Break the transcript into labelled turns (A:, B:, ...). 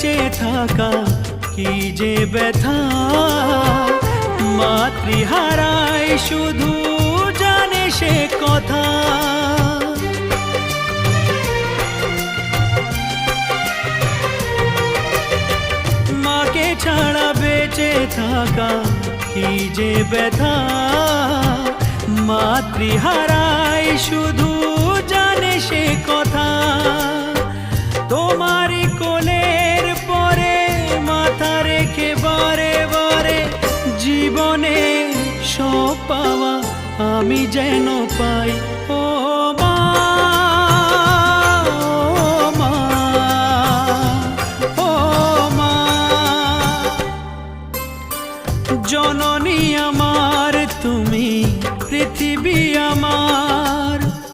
A: বেঁচে থাকা কি যে ব্যথা, মাতৃহারায় শুধু জানে সে কথা। মাকে ছাড়া বেঁচে থাকা কি যে ব্যথা, মাতৃহারায় শুধু জানে সে কথা। তোমারই কোলের পরে মাথা রেখে বারে বারে জীবনে সব পাওয়া আমি যেন পাই। ও